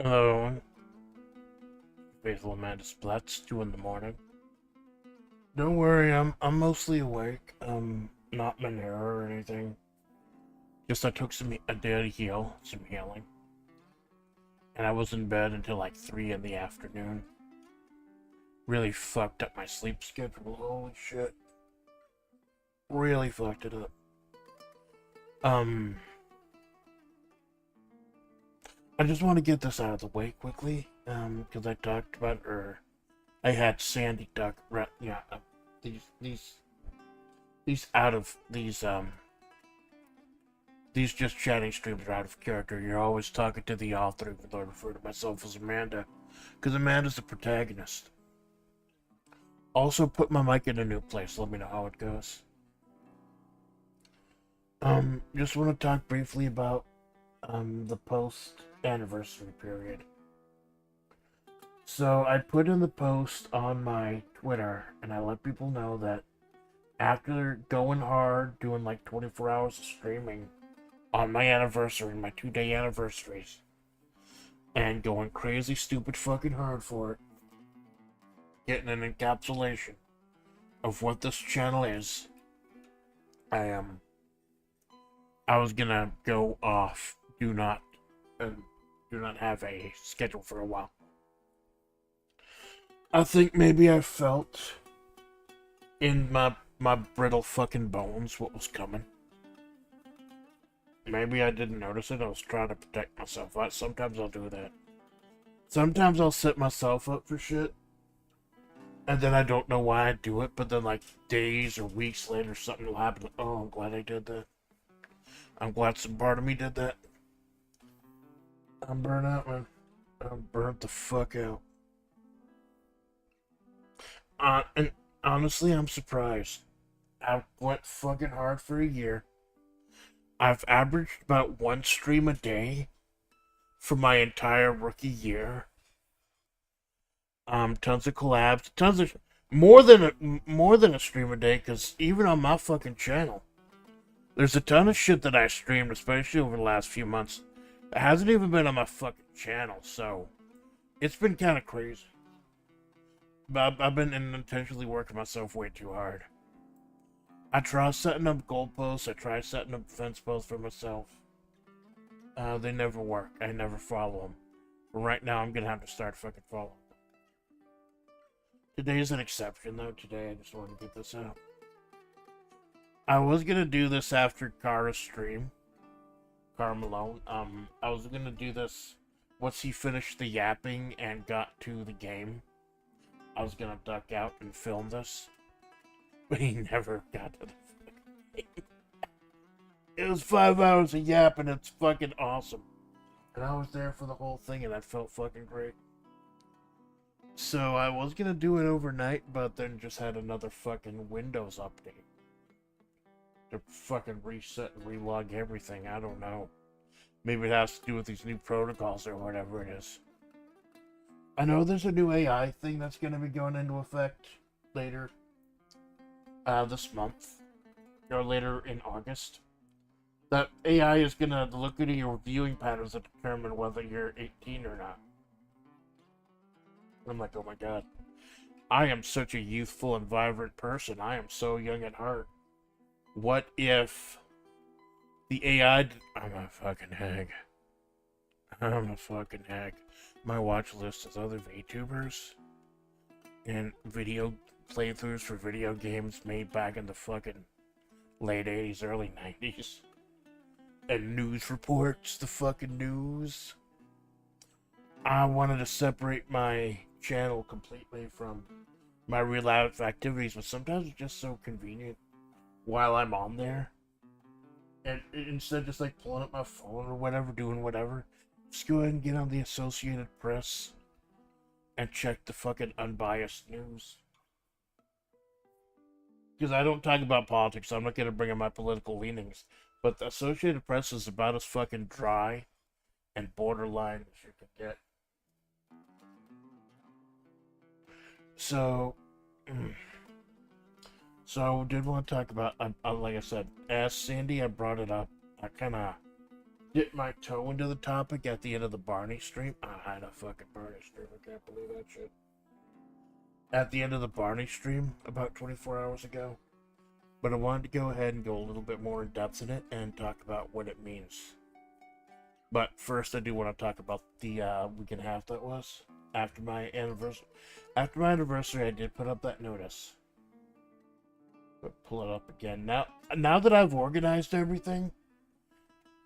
Hello, faithful Amanda Splatts, 2 in the morning. Don't worry, I'm mostly awake. Not in error or anything. Just I took a day to heal, some healing. And I was in bed until like 3 in the afternoon. Really fucked up my sleep schedule, holy shit. Really fucked it up. Um, I just want to get this out of the way quickly, because I talked about, or I had Sandy talk, yeah, these out of these just chatting streams are out of character. You're always talking to the author, even though I refer to myself as Amanda, because Amanda's the protagonist. Also, put my mic in a new place. Let me know how it goes. Just want to talk briefly about the post anniversary period. So I put in the post on my Twitter, and I let people know that after going hard, doing like 24 hours of streaming on my anniversary, my 2-day anniversaries, and going crazy, stupid, fucking hard for it, getting an encapsulation of what this channel is, I was gonna go off, do not have a schedule for a while. I think maybe I felt in my brittle fucking bones what was coming. Maybe I didn't notice it. I was trying to protect myself. Sometimes I'll do that. Sometimes I'll set myself up for shit, and then I don't know why I do it, but then like days or weeks later something will happen. Oh, I'm glad I did that. I'm glad some part of me did that. I'm burnt out, man. I'm burnt the fuck out. And honestly, I'm surprised. I went fucking hard for a year. I've averaged about 1 stream a day for my entire rookie year. Tons of collabs, tons of more than a stream a day. Because even on my fucking channel, there's a ton of shit that I streamed, especially over the last few months. It hasn't even been on my fucking channel, so it's been kind of crazy. But I've been intentionally working myself way too hard. I try setting up goalposts. I try setting up fence posts for myself. They never work. I never follow them. But right now, I'm gonna have to start fucking following them. Today's an exception, though. Today, I just want to get this out. I was gonna do this after Kara's stream. Kara Malone. I was gonna do this once he finished the yapping and got to the game. I was gonna duck out and film this, but he never got to the fucking game. It was 5 hours of yapping. It's fucking awesome, and I was there for the whole thing, and that felt fucking great. So I was gonna do it overnight, but then just had another fucking Windows update to fucking reset and relog everything. I don't know. Maybe it has to do with these new protocols or whatever it is. I know there's a new AI thing that's going to be going into effect later this month, or later in August. That AI is going to look at your viewing patterns to determine whether you're 18 or not. I'm like, oh my god. I am such a youthful and vibrant person. I am so young at heart. What if the AI... I'm a fucking hag. I'm a fucking hag. My watch list is other VTubers and video playthroughs for video games made back in the fucking late 80s, early 90s. And news reports, the fucking news. I wanted to separate my channel completely from my real life activities, but sometimes it's just so convenient while I'm on there. And instead of just like pulling up my phone or whatever, doing whatever, just go ahead and get on the Associated Press and check the fucking unbiased news. Because I don't talk about politics, so I'm not going to bring in my political leanings. But the Associated Press is about as fucking dry and borderline as you can get. So I did want to talk about, like I said, as Sandy, I brought it up. I kind of dip my toe into the topic at the end of the Barney stream. I had a fucking Barney stream. I can't believe that shit. At the end of the Barney stream about 24 hours ago. But I wanted to go ahead and go a little bit more in depth in it and talk about what it means. But first, I do want to talk about the week and a half that was after my anniversary. After my anniversary, I did put up that notice. But pull it up again. Now that I've organized everything,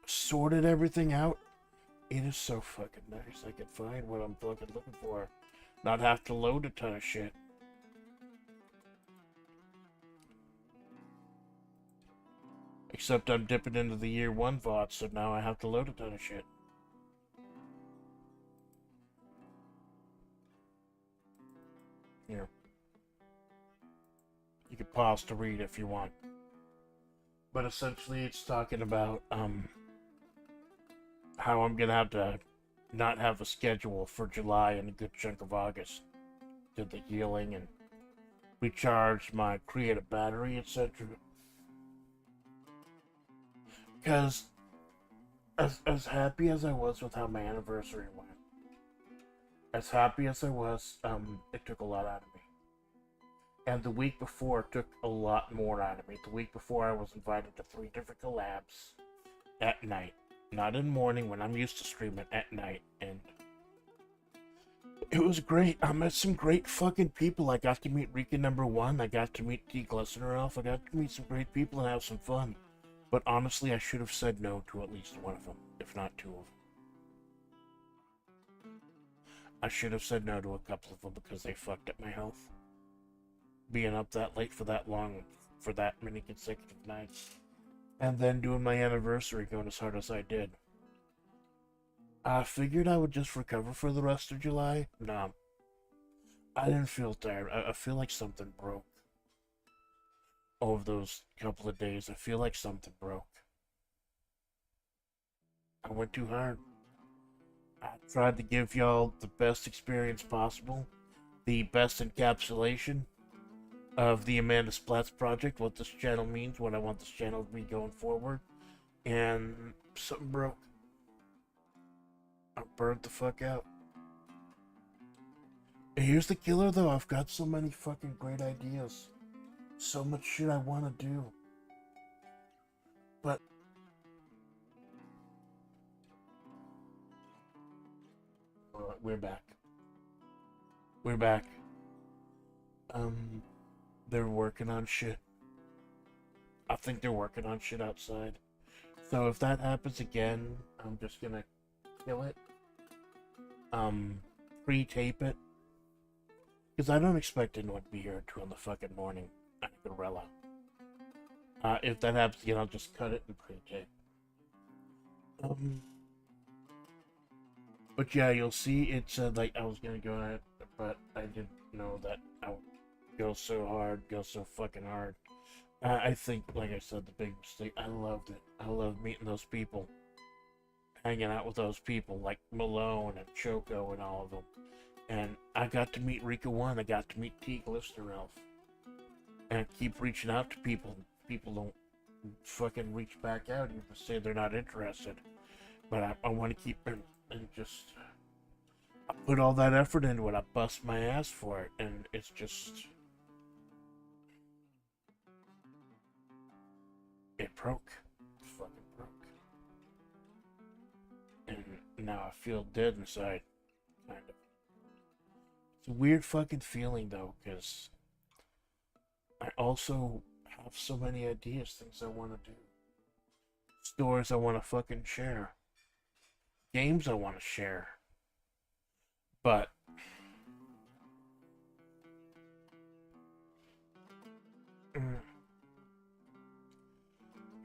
sorted everything out, it is so fucking nice. I can find what I'm fucking looking for. Not have to load a ton of shit. Except I'm dipping into the year 1 VOD, so now I have to load a ton of shit. Here. You can pause to read if you want. But essentially it's talking about how I'm gonna have to not have a schedule for July and a good chunk of August. Did the healing and recharge my creative battery, etc. Because as happy as I was with how my anniversary went, as happy as I was, it took a lot out of me. And the week before took a lot more out of me. The week before I was invited to 3 different collabs at night. Not in the morning when I'm used to streaming, at night. And it was great. I met some great fucking people. I got to meet Rika #1. I got to meet T. Glistener Elf. I got to meet some great people and have some fun. But honestly, I should have said no to at least one of them, if not 2 of them. I should have said no to a couple of them because they fucked up my health. Being up that late for that long, for that many consecutive nights. And then doing my anniversary going as hard as I did. I figured I would just recover for the rest of July. Nah. I didn't feel tired. I feel like something broke. Over those couple of days, I feel like something broke. I went too hard. I tried to give y'all the best experience possible. The best encapsulation of the Amanda Splatts project, what this channel means, what I want this channel to be going forward. And something broke. I burned the fuck out. And here's the killer though, I've got so many fucking great ideas. So much shit I want to do. But we're back. We're back. They're working on shit. I think they're working on shit outside. So if that happens again, I'm just gonna kill it. Pre-tape it. Because I don't expect anyone to be here at 2 in the fucking morning. Gorilla. If that happens again, I'll just cut it and pre-tape. But yeah, you'll see it said like I was gonna go ahead, but I didn't know that I would go so hard, go so fucking hard. I think, like I said, the big mistake, I loved it. I loved meeting those people. Hanging out with those people like Malone and Choco and all of them. And I got to meet Rika 1, I got to meet T. Glistener Elf. And keep reaching out to people. People don't fucking reach back out even say they're not interested. But I want to keep and just... I put all that effort into it. I bust my ass for it. And it's just... It broke. It fucking broke. And now I feel dead inside. Kind of. It's a weird fucking feeling though, because... I also have so many ideas, things I want to do. Stories I want to fucking share. Games I want to share. But...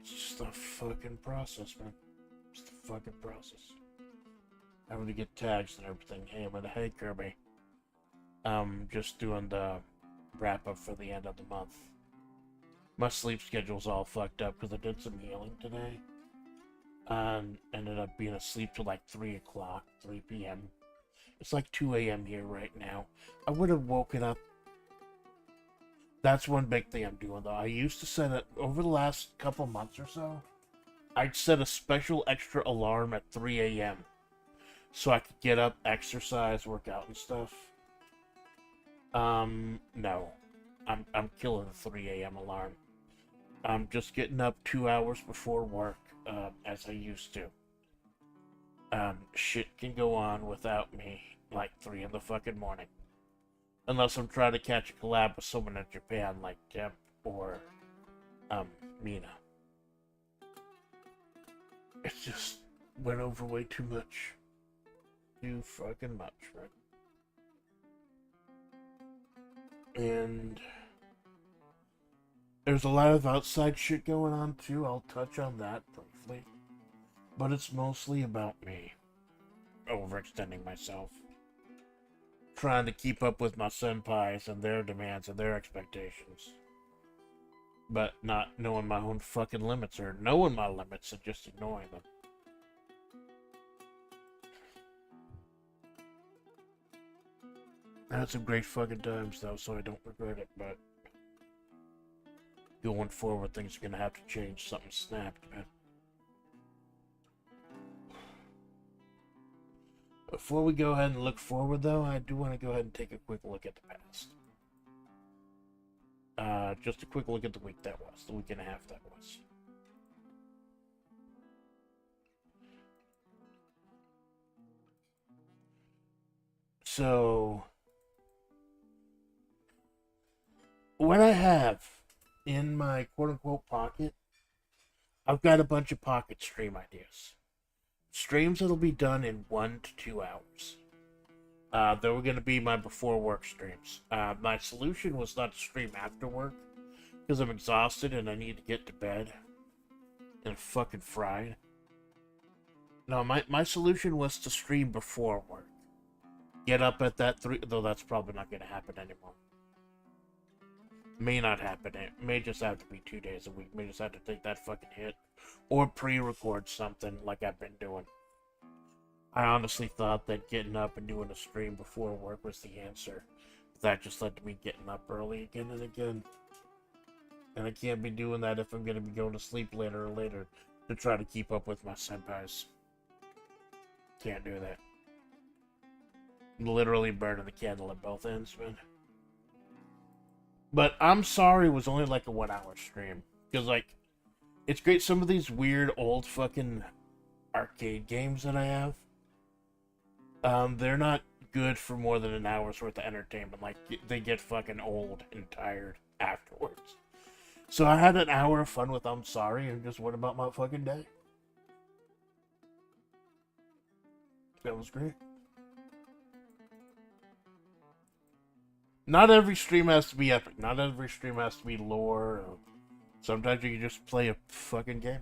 it's just a fucking process, man. It's a fucking process. Having to get tags and everything. Hey, Amanda, hey, Kirby. Just doing the wrap up for the end of the month. My sleep schedule's all fucked up because I did some healing today. And ended up being asleep till like 3 o'clock, 3 p.m. It's like 2 a.m. here right now. I would have woken up. That's one big thing I'm doing though. I used to set it over the last couple months or so. I'd set a special extra alarm at 3 a.m. so I could get up, exercise, work out and stuff. No. I'm killing the 3 a.m. alarm. I'm just getting up 2 hours before work, as I used to. Shit can go on without me, like 3 in the fucking morning. Unless I'm trying to catch a collab with someone in Japan, like Deb or, Mina. It just went over way too much. Too fucking much, right? And there's a lot of outside shit going on too. I'll touch on that briefly. But it's mostly about me. Overextending myself. Trying to keep up with my senpais and their demands and their expectations. But not knowing my own fucking limits, or knowing my limits and just ignoring them. I had some great fucking times though, so I don't regret it, but going forward, things are gonna have to change. Something snapped, man. Before we go ahead and look forward, though, I do want to go ahead and take a quick look at the past. Just a quick look at the week that was, the week and a half that was. So, what I have in my quote-unquote pocket, I've got a bunch of pocket stream ideas. Streams that'll be done in 1 to 2 hours. They were going to be my before work streams. My solution was not to stream after work, because I'm exhausted and I need to get to bed. And fucking fried. No, my solution was to stream before work. Get up at that 3, though that's probably not going to happen anymore. May not happen. It may just have to be 2 days a week. May just have to take that fucking hit. Or pre-record something like I've been doing. I honestly thought that getting up and doing a stream before work was the answer. But that just led to me getting up early again and again. And I can't be doing that if I'm going to be going to sleep later or later to try to keep up with my senpais. Can't do that. Literally burning the candle at both ends, man. But I'm sorry it was only like a 1 hour stream. Because, like, it's great. Some of these weird old fucking arcade games that I have, they're not good for more than an hour's worth of entertainment. Like, they get fucking old and tired afterwards. So I had an hour of fun with I'm sorry and just went about my fucking day. That was great. Not every stream has to be epic. Not every stream has to be lore. Sometimes you can just play a fucking game.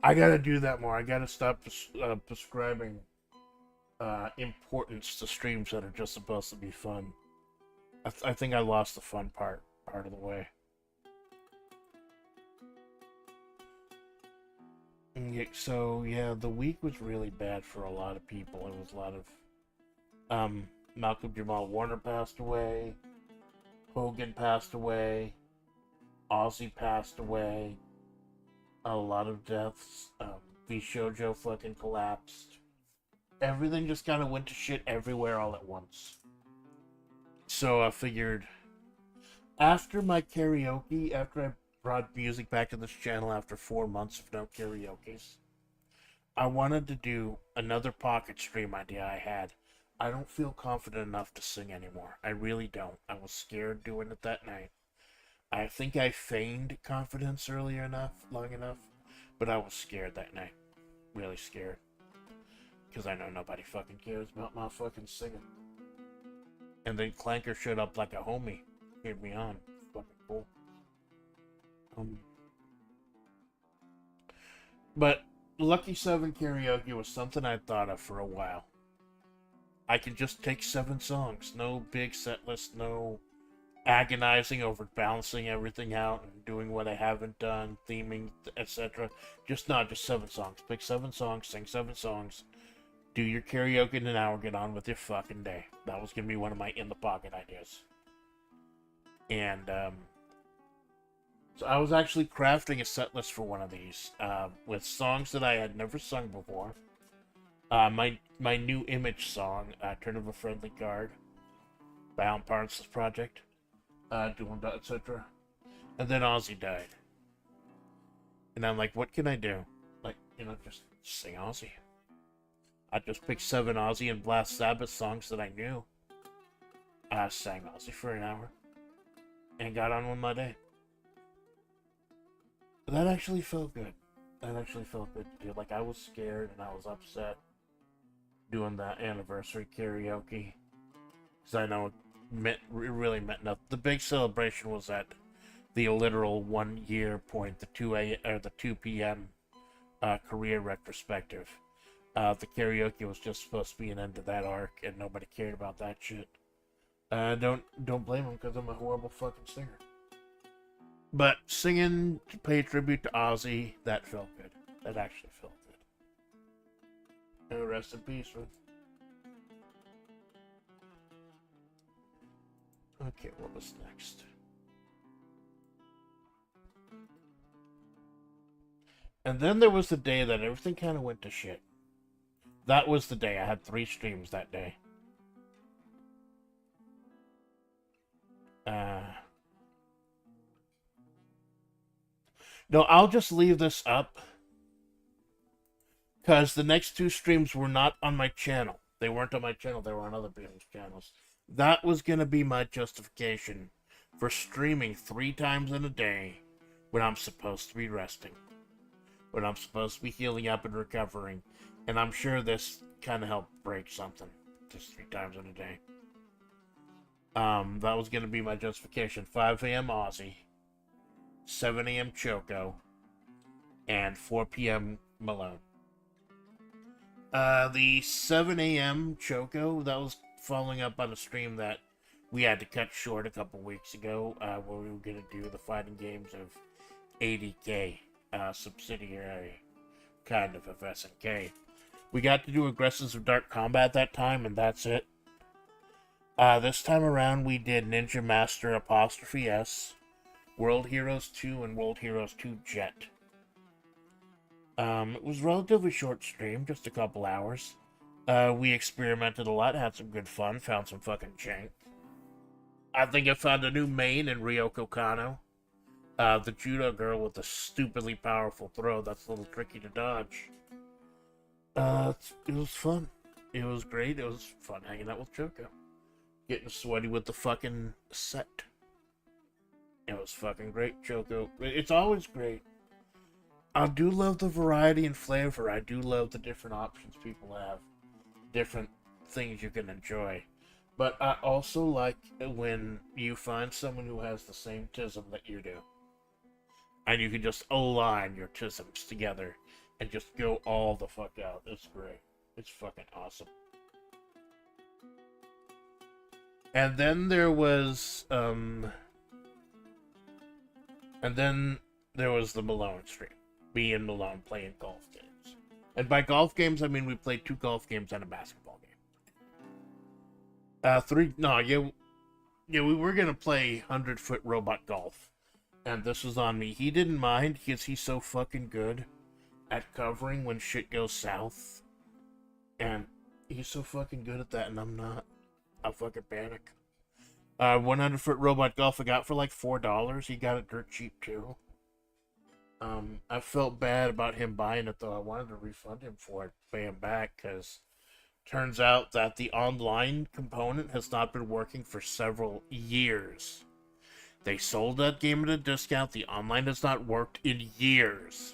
I gotta do that more. I gotta stop prescribing importance to streams that are just supposed to be fun. I think I lost the fun part of the way. So yeah, the week was really bad for a lot of people. It was a lot of Malcolm Jamal Warner passed away, Hogan passed away, Ozzy passed away, a lot of deaths, V-Shoujo fucking collapsed. Everything just kind of went to shit everywhere all at once. So I figured, after my karaoke, after I brought music back to this channel after 4 months of no karaoke's, I wanted to do another pocket stream idea I had. I don't feel confident enough to sing anymore. I really don't. I was scared doing it that night. I think I feigned confidence long enough, but I was scared that night. Really scared. Because I know nobody fucking cares about my fucking singing. And then Clanker showed up like a homie. Cheered me on. Fucking cool. But Lucky 7 karaoke was something I'd thought of for a while. I could just take 7 songs. No big set list, no agonizing over balancing everything out and doing what I haven't done, theming, etc. Just 7 songs. Pick 7 songs, sing 7 songs, do your karaoke in an hour, get on with your fucking day. That was gonna be one of my in the pocket ideas. And So I was actually crafting a set list for one of these with songs that I had never sung before. My new image song, "Turn of a Friendly Guard" by Alan Parsons Project, doing that, etc. And then Ozzy died, and I'm like, what can I do? Like, just sing Ozzy. I just picked 7 Ozzy and Black Sabbath songs that I knew. I sang Ozzy for an hour and got on with my day. That actually felt good. That actually felt good to do. Like, I was scared and I was upset doing that anniversary karaoke, because I know it really meant nothing. The big celebration was at the literal 1 year point, the 2 p.m. Career retrospective. The karaoke was just supposed to be an end to that arc, and nobody cared about that shit. Don't blame them, because I'm a horrible fucking singer. But singing to pay tribute to Ozzy, that felt good. That actually felt good. And rest in peace, man. Okay, what was next? And then there was the day that everything kind of went to shit. That was the day. I had 3 streams that day. No, I'll just leave this up, because the next 2 streams were not on my channel. They weren't on my channel. They were on other people's channels. That was going to be my justification for streaming 3 times in a day when I'm supposed to be resting, when I'm supposed to be healing up and recovering. And I'm sure this kind of helped break something, just 3 times in a day. That was going to be my justification. 5 a.m. Ozzy, 7 a.m. Choco, and 4 p.m. Malone. The 7 a.m. Choco, that was following up on a stream that we had to cut short a couple weeks ago, where we were going to do the fighting games of ADK, subsidiary kind of SNK. We got to do Aggressives of Dark Combat that time, and that's it. This time around, we did Ninja Master 'S, World Heroes 2, and World Heroes 2 Jet. It was a relatively short stream, just a couple hours. We experimented a lot, had some good fun, found some fucking jank. I think I found a new main in Ryoko Kano. The judo girl with the stupidly powerful throw that's a little tricky to dodge. It was fun. It was great. It was fun hanging out with Choco. Getting sweaty with the fucking set. It was fucking great, Choco. It's always great. I do love the variety and flavor. I do love the different options people have. Different things you can enjoy. But I also like when you find someone who has the same tism that you do. And you can just align your tisms together and just go all the fuck out. It's great. It's fucking awesome. And then there was, the Malone stream. Me and Malone playing golf games. And by golf games, I mean we played 2 golf games and a basketball game. We were gonna play 100-foot robot golf. And this was on me. He didn't mind, because he's so fucking good at covering when shit goes south. And he's so fucking good at that, and I'm not. I'll fucking panic. 100-foot robot golf I got for like $4. He got it dirt cheap too. I felt bad about him buying it though. I wanted to refund him for it, pay him back, because turns out that the online component has not been working for several years. They sold that game at a discount. The online has not worked in years.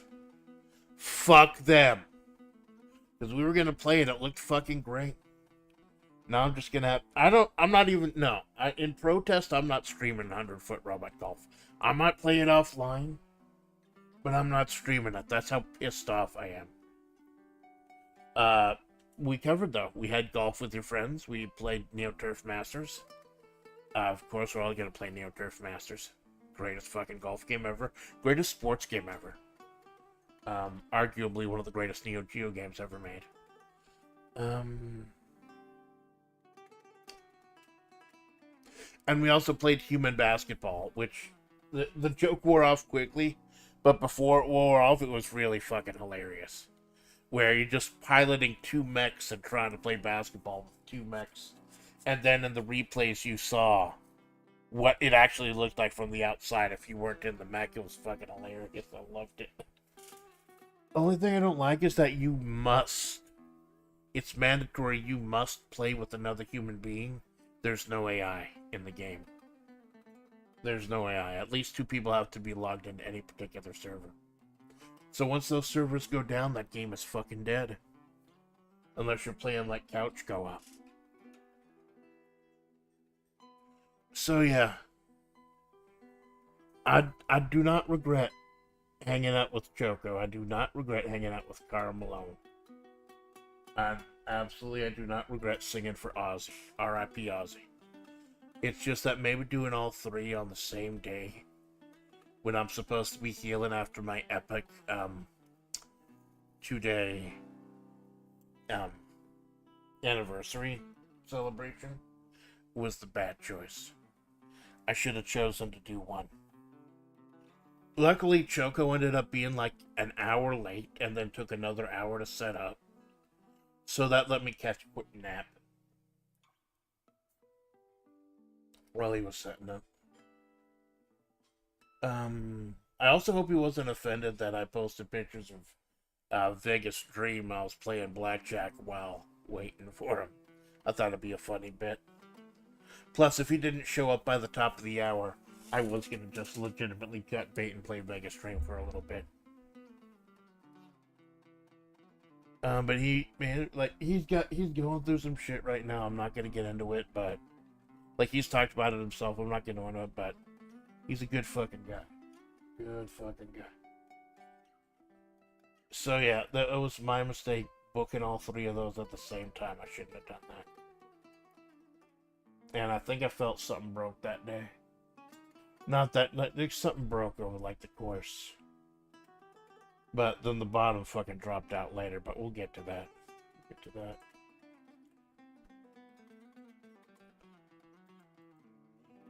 Fuck them. Because we were gonna play it. It looked fucking great. Now I'm just gonna have... in protest, I'm not streaming 100-foot robot golf. I might play it offline, but I'm not streaming it. That's how pissed off I am. We covered, though. We had golf with your friends. We played Neo Turf Masters. Of course, we're all gonna play Neo Turf Masters. Greatest fucking golf game ever. Greatest sports game ever. Arguably one of the greatest Neo Geo games ever made. And we also played Human Basketball, which the joke wore off quickly, but before it wore off, it was really fucking hilarious. Where you're just piloting two mechs and trying to play basketball with two mechs, and then in the replays you saw what it actually looked like from the outside if you weren't in the mech. It was fucking hilarious. I loved it. Only thing I don't like is that it's mandatory, you must play with another human being. There's no AI in the game. There's no AI. At least two people have to be logged into any particular server. So once those servers go down, that game is fucking dead. Unless you're playing like couch co-op. So yeah. I do not regret hanging out with Choco. I do not regret hanging out with Cara Malone. I do not regret singing for Ozzy. R.I.P. Ozzy. It's just that maybe doing all three on the same day, when I'm supposed to be healing after my epic 2-day anniversary celebration, was the bad choice. I should have chosen to do one. Luckily, Choco ended up being like an hour late and then took another hour to set up. So that let me catch a quick nap while he was setting up. I also hope he wasn't offended that I posted pictures of Vegas Dream. I was playing blackjack while waiting for him. I thought it'd be a funny bit. Plus, if he didn't show up by the top of the hour, I was gonna just legitimately cut bait and play Vegas Dream for a little bit. But he's going through some shit right now. I'm not gonna get into it, but like he's talked about it himself. I'm not gonna go into it, but he's a good fucking guy. Good fucking guy. So yeah, that was my mistake booking all three of those at the same time. I shouldn't have done that. And I think I felt something broke that day. Not that, like, something broke over like the course. But then the bottom fucking dropped out later, but we'll get to that.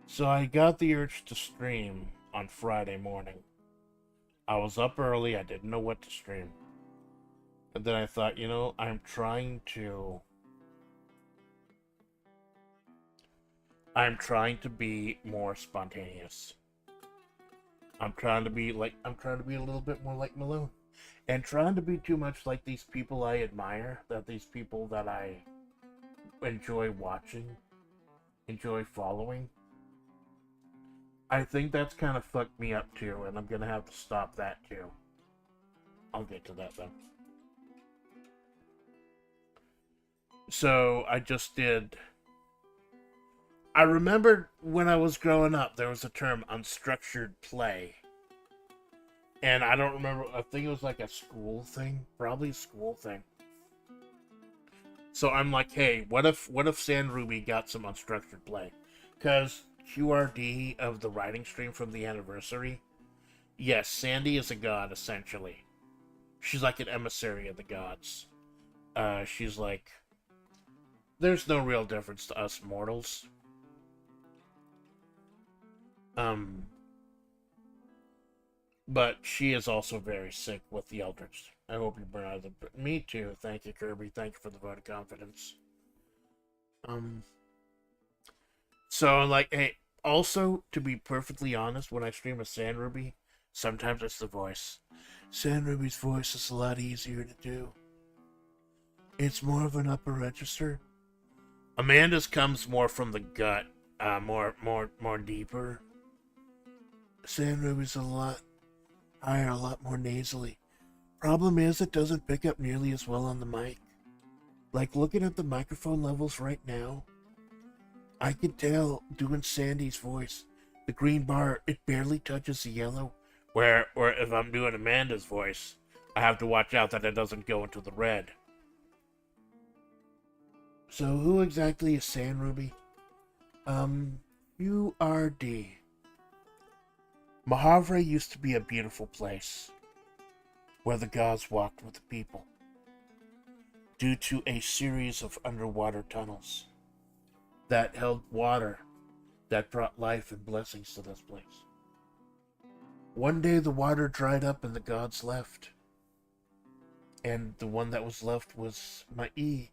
So I got the urge to stream on Friday morning. I was up early, I didn't know what to stream. And then I thought, I'm trying to be more spontaneous. I'm trying to be a little bit more like Malone. And trying to be too much like these people I admire, these people that I enjoy watching, enjoy following. I think that's kind of fucked me up too, and I'm gonna have to stop that too. I'll get to that though. So I remembered when I was growing up, there was a term, unstructured play. And I don't remember, I think it was like a school thing. Probably a school thing. So I'm like, hey, what if Sand Ruby got some unstructured play? Because QRD of the writing stream from the anniversary, yes, Sandy is a god, essentially. She's like an emissary of the gods. She's like, there's no real difference to us mortals. But she is also very sick with the Eldritch. I hope you burn out of the... Me too. Thank you, Kirby. Thank you for the vote of confidence. So, like, hey, also, to be perfectly honest, when I stream a Sand Ruby, sometimes it's the voice. Sand Ruby's voice is a lot easier to do. It's more of an upper register. Amanda's comes more from the gut, more deeper. Sand Ruby's a lot higher, a lot more nasally. Problem is, it doesn't pick up nearly as well on the mic. Like, looking at the microphone levels right now, I can tell, doing Sandy's voice, the green bar, it barely touches the yellow. Where if I'm doing Amanda's voice, I have to watch out that it doesn't go into the red. So who exactly is Sand Ruby? URD. Mahavre used to be a beautiful place where the gods walked with the people due to a series of underwater tunnels that held water that brought life and blessings to this place. One day the water dried up and the gods left. And the one that was left was Mai,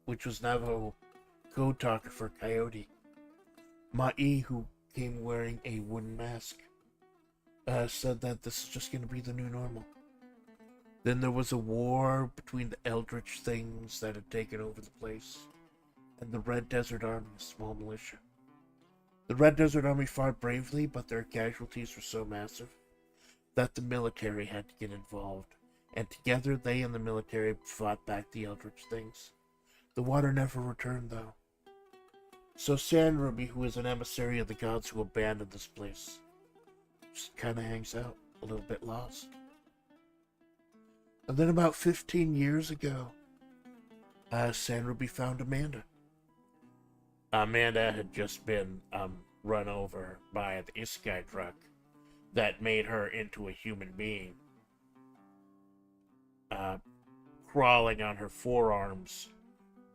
which was Navajo code talker for coyote. Mai, who came wearing a wooden mask, said that this is just going to be the new normal. Then there was a war between the eldritch things that had taken over the place and the Red Desert Army, a small militia. The Red Desert Army fought bravely, but their casualties were so massive that the military had to get involved, and together they and the military fought back the eldritch things. The water never returned, though. So Sand Ruby, who is an emissary of the gods who abandoned this place, just kind of hangs out, a little bit lost. And then about 15 years ago, Sand Ruby found Amanda. Amanda had just been run over by the isekai truck that made her into a human being. Crawling on her forearms,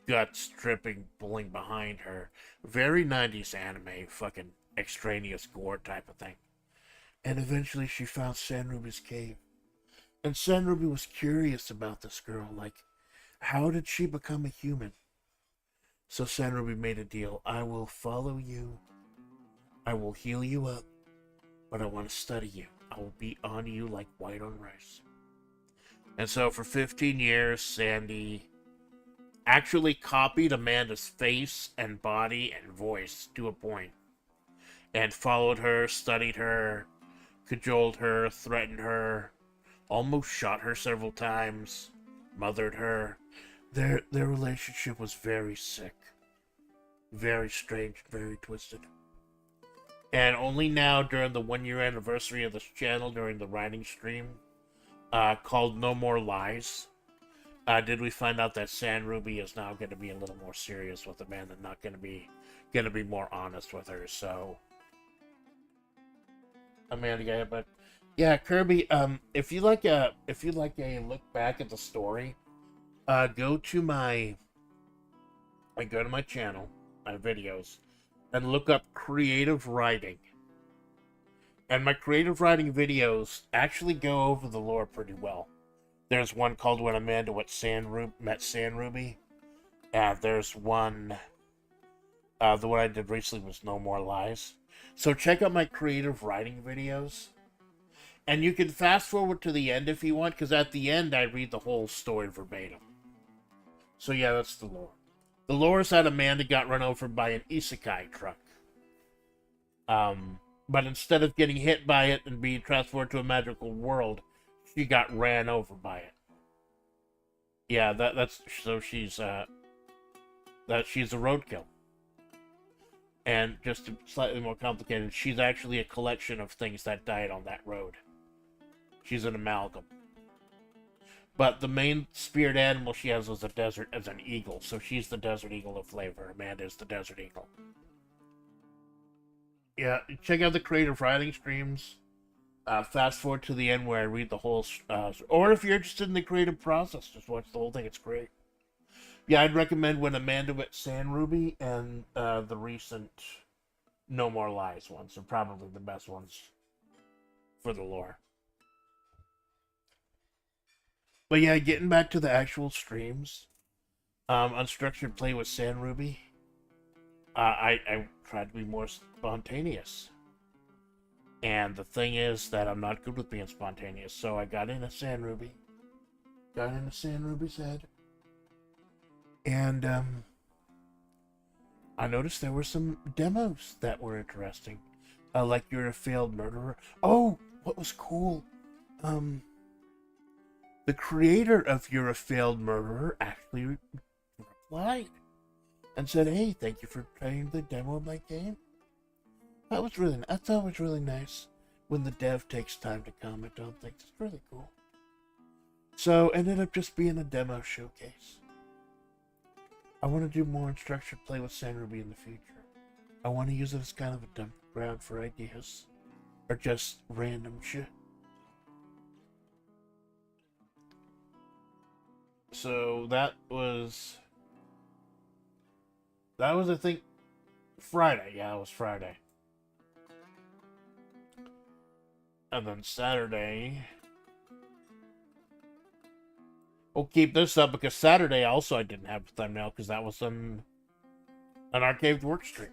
guts dripping, pulling behind her. Very 90s anime, fucking extraneous gore type of thing. And eventually she found Sand Ruby's cave. And Sand Ruby was curious about this girl, like, how did she become a human? So Sand Ruby made a deal. I will follow you. I will heal you up. But I want to study you. I will be on you like white on rice. And so for 15 years, Sandy actually copied Amanda's face and body and voice to a point. And followed her, studied her, cajoled her, threatened her, almost shot her several times, mothered her. Their relationship was very sick. Very strange, very twisted. And only now, during the 1-year anniversary of this channel, during the writing stream, called No More Lies, did we find out that Sand Ruby is now going to be a little more serious with Amanda, not going to be more honest with her. So, Amanda, yeah, but yeah, Kirby. If you like a look back at the story, go to my channel, my videos, and look up creative writing. And my creative writing videos actually go over the lore pretty well. There's one called When Amanda Met Sand Ruby. There's one, the one I did recently was No More Lies. So check out my creative writing videos. And you can fast forward to the end if you want, because at the end I read the whole story verbatim. So yeah, that's the lore. The lore is that Amanda got run over by an isekai truck. But instead of getting hit by it and being transported to a magical world, she got ran over by it. Yeah, that's so she's a roadkill. And just slightly more complicated, she's actually a collection of things that died on that road. She's an amalgam. But the main spirit animal she has is an eagle. So she's the desert eagle of FlaVR. Amanda is the desert eagle. Yeah, check out the creative writing streams. Fast forward to the end where I read the whole... or if you're interested in the creative process, just watch the whole thing. It's great. Yeah, I'd recommend When Amanda Met Sand Ruby and the recent No More Lies ones. Are probably the best ones for the lore. But yeah, getting back to the actual streams, Unstructured Play with Sand Ruby, I tried to be more spontaneous. And the thing is that I'm not good with being spontaneous, so I got into Sand Ruby, got into Sand Ruby's head, and I noticed there were some demos that were interesting, like You're a Failed Murderer. Oh, what was cool, the creator of You're a Failed Murderer actually replied and said, "Hey, thank you for playing the demo of my game." I thought it was really nice when the dev takes time to comment on things. It's really cool. So, ended up just being a demo showcase. I want to do more Unstructured Play with Sand Ruby in the future. I want to use it as kind of a dump ground for ideas. Or just random shit. So that was I think Friday. Yeah, it was Friday. And then Saturday... We'll keep this up because Saturday also I didn't have a thumbnail because that was an archived work stream.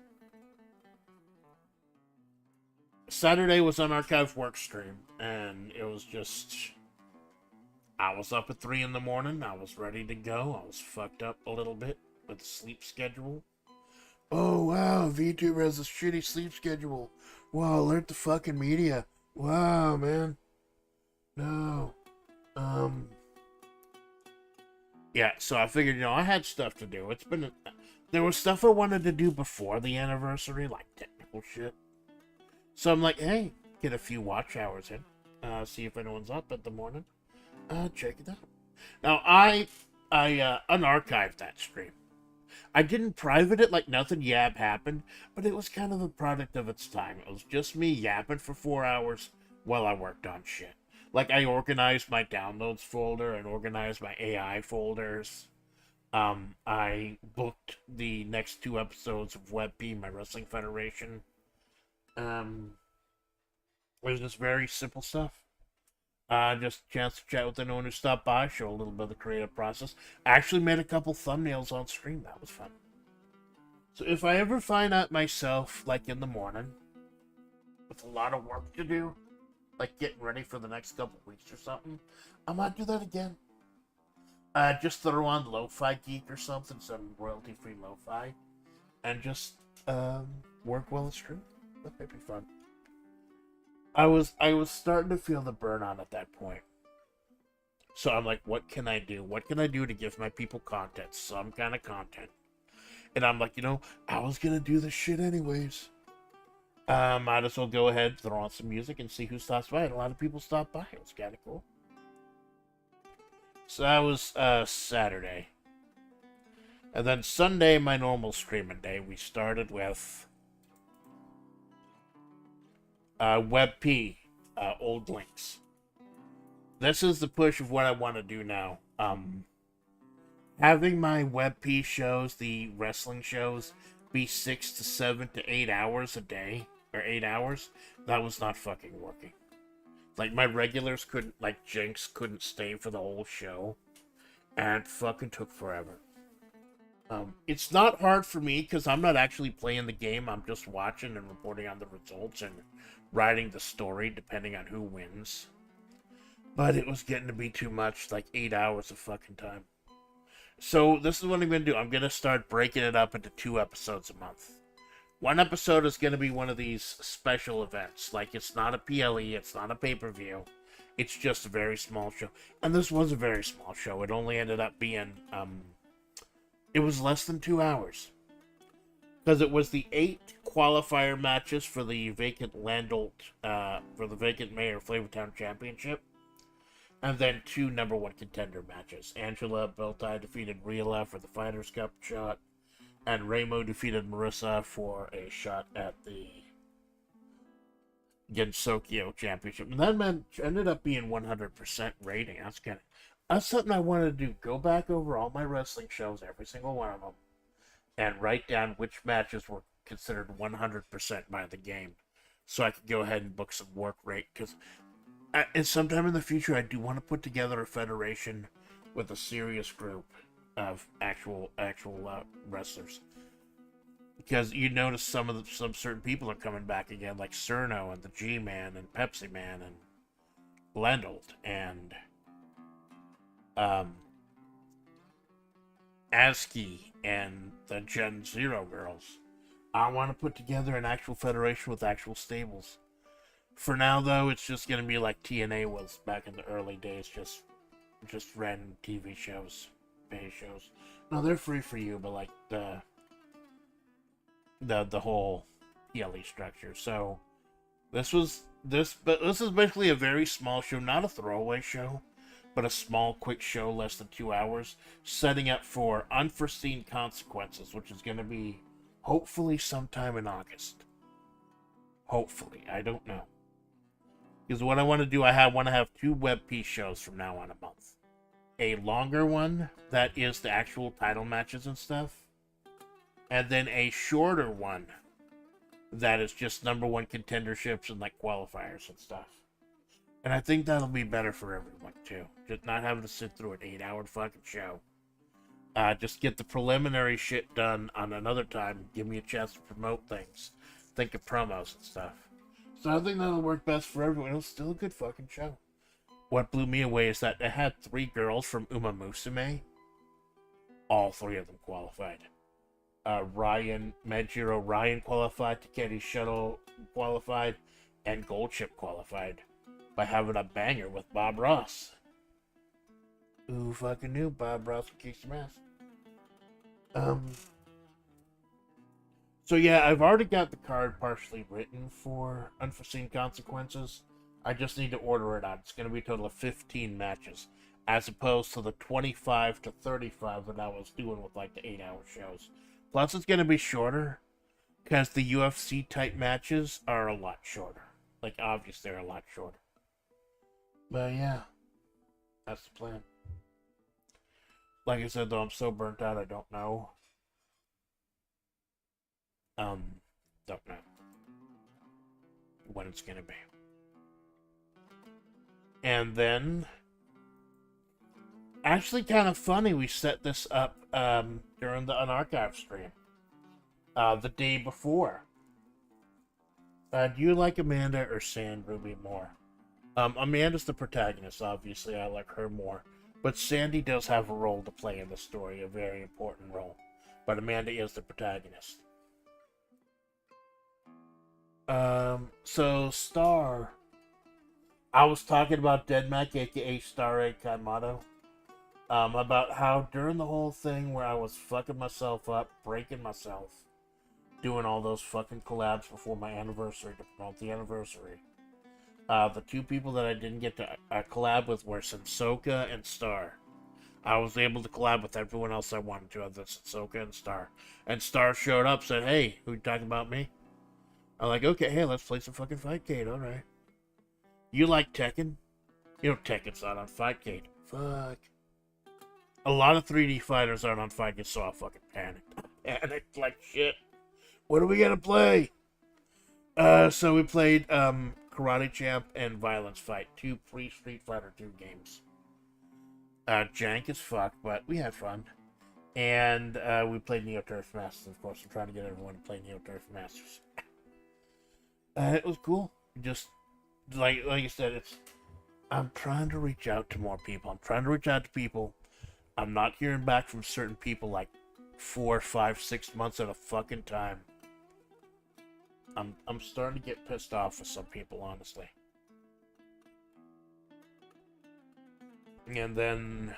Saturday was an archived work stream, and it was just... I was up at 3 in the morning. I was ready to go. I was fucked up a little bit with the sleep schedule. Oh, wow, VTuber has a shitty sleep schedule. Wow, alert the fucking media. Wow, man. No. Yeah, so I figured, I had stuff to do. There was stuff I wanted to do before the anniversary, like technical shit. So I'm like, hey, get a few watch hours in. See if anyone's up in the morning. Check it out. Now, I unarchived that stream. I didn't private it like nothing yab happened, but it was kind of a product of its time. It was just me yapping for 4 hours while I worked on shit. Like, I organized my downloads folder and organized my AI folders. I booked the next 2 episodes of WebP, my Wrestling Federation. It was just very simple stuff. Just a chance to chat with anyone who stopped by, show a little bit of the creative process. I actually made a couple thumbnails on stream. That was fun. So if I ever find out myself, like in the morning, with a lot of work to do, like getting ready for the next couple weeks or something, I might do that again. Just throw on Lo-Fi Geek or something, some royalty-free Lo-Fi, and just work while it's true. That might be fun. I was starting to feel the burnout at that point. So I'm like, what can I do? What can I do to give my people content? Some kind of content. And I'm like, I was going to do this shit anyways. Might as well go ahead, throw on some music, and see who stops by. And a lot of people stopped by. It was kind of cool. So that was Saturday. And then Sunday, my normal streaming day, we started with WebP, Old Links. This is the push of what I want to do now. Having my WebP shows, the wrestling shows, be 6 to 7 to 8 hours a day, or 8 hours, that was not fucking working. Like, my regulars couldn't, like, Jinx couldn't stay for the whole show, and it fucking took forever. It's not hard for me, because I'm not actually playing the game, I'm just watching and reporting on the results and writing the story, depending on who wins. But it was getting to be too much, like 8 hours of fucking time. So, this is what I'm going to do. I'm going to start breaking it up into 2 episodes a month. One episode is going to be one of these special events. Like, it's not a PLE, it's not a pay-per-view. It's just a very small show. And this was a very small show. It only ended up being, it was less than 2 hours. Because it was the 8 qualifier matches for the vacant for the vacant Mayor Flavortown Championship. And then 2 number 1 contender matches. Angela Beltai defeated Rila for the Fighters Cup shot. And Ramo defeated Marissa for a shot at the Gensokyo Championship. And that match ended up being 100% rating. That's something I wanted to do. Go back over all my wrestling shows, every single one of them, and write down which matches were considered 100% by the game. So I could go ahead and book some work rate. Because sometime in the future, I do want to put together a federation with a serious group of actual wrestlers, because you notice some certain people are coming back again, like Cerno and the G-Man and Pepsi Man and Blendold and ASCII and the Gen Zero girls. I want to put together an actual federation with actual stables. For now, though, it's just going to be like TNA was back in the early days, just random TV shows. Pay shows. No, they're free for you, but like the whole PLE structure. So this is basically a very small show, not a throwaway show, but a small, quick show, less than 2 hours, setting up for unforeseen consequences, which is going to be hopefully sometime in August. Hopefully, I don't know. Because what I want to do, I want to have 2 WebP shows from now on a month. A longer one that is the actual title matches and stuff, and then a shorter one that is just number 1 contenderships and like qualifiers and stuff. And I think that'll be better for everyone, too. Just not having to sit through an 8-hour fucking show. Just get the preliminary shit done on another time. Give me a chance to promote things. Think of promos and stuff. So I think that'll work best for everyone. It was still a good fucking show. What blew me away is that it had 3 girls from Uma Musume. All 3 of them qualified. Medjiro Ryan qualified, Takedi Shuttle qualified, and Goldship qualified by having a banger with Bob Ross. Who fucking knew Bob Ross would kick some ass? So yeah, I've already got the card partially written for Unforeseen Consequences. I just need to order it out. It's going to be a total of 15 matches, as opposed to the 25 to 35 that I was doing with like the 8-hour shows. Plus, it's going to be shorter, because the UFC type matches are a lot shorter. Like, obviously, they're a lot shorter. But yeah, that's the plan. Like I said, though, I'm so burnt out, I don't know. Don't know when it's gonna be. And then, actually kind of funny, we set this up during the unarchived stream. The day before. Do you like Amanda or Sand Ruby more? Amanda's the protagonist, obviously. I like her more. But Sandy does have a role to play in the story, a very important role. But Amanda is the protagonist. So Star, I was talking about Dead Mac, aka Star Egg Kaimato, about how during the whole thing where I was fucking myself up, breaking myself, doing all those fucking collabs before my anniversary to promote the anniversary, the 2 people that I didn't get to collab with were Sensoka and Star. I was able to collab with everyone else I wanted to, other than Sensoka and Star. And Star showed up, said, "Hey, who you talking about me?" I'm like, "Okay, hey, let's play some fucking Fightcade, alright." You like Tekken? You know Tekken's not on Fightcade. Fuck. A lot of 3D fighters aren't on Fightcade, so I fucking panicked. Panicked like shit. What are we gonna play? So we played, Karate Champ and Violence Fight. 2 pre-Street Fighter 2 games. Jank as fuck, but we had fun. And, we played Neo Turf Masters, of course. I'm trying to get everyone to play Neo Turf Masters. It was cool. Just, like I said, I'm trying to reach out to more people. I'm trying to reach out to people. I'm not hearing back from certain people like 4, 5, 6 months at a fucking time. I'm starting to get pissed off with some people, honestly. And then,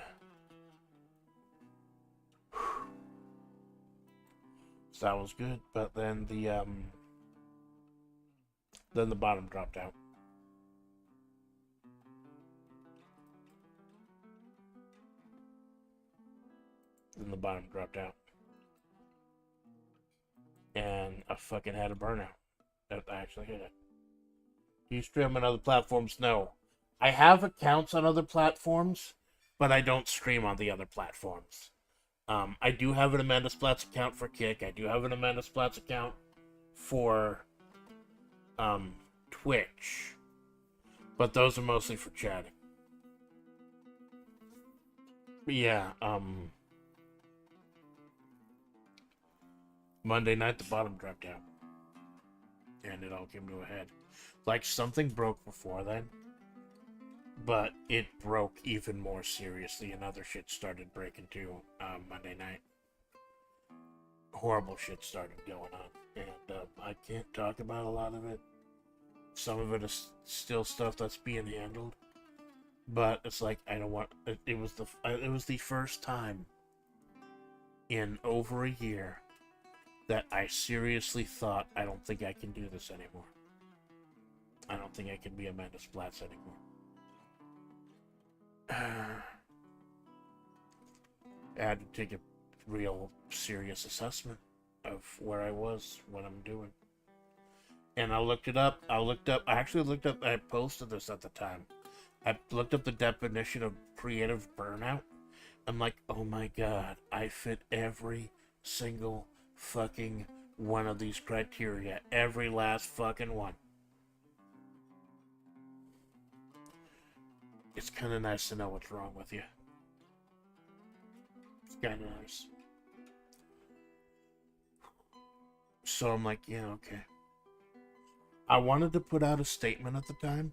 so that was good, but then the bottom dropped out. Then the bottom dropped out. And I fucking had a burnout. I actually hit it. Do you stream on other platforms? No. I have accounts on other platforms, but I don't stream on the other platforms. I do have an Amanda Splatts account for Kick. I do have an Amanda Splatts account for Twitch. But those are mostly for chatting. Yeah, Monday night the bottom dropped out. And it all came to a head. Like, something broke before then, but it broke even more seriously, and other shit started breaking too. Monday night, horrible shit started going on, and I can't talk about a lot of it. Some of it is still stuff that's being handled, but it's like I don't want. It was the first time in over a year that I seriously thought, I don't think I can do this anymore. I don't think I can be Amanda Splatts anymore. I had to take a real serious assessment of where I was, what I'm doing. And I looked it up. I actually looked up, I posted this at the time. I looked up the definition of creative burnout. I'm like, oh my god, I fit every single fucking one of these criteria. Every last fucking one. it's kind of nice to know what's wrong with you. It's kind of nice. So I'm like, yeah, okay. I wanted to put out a statement at the time.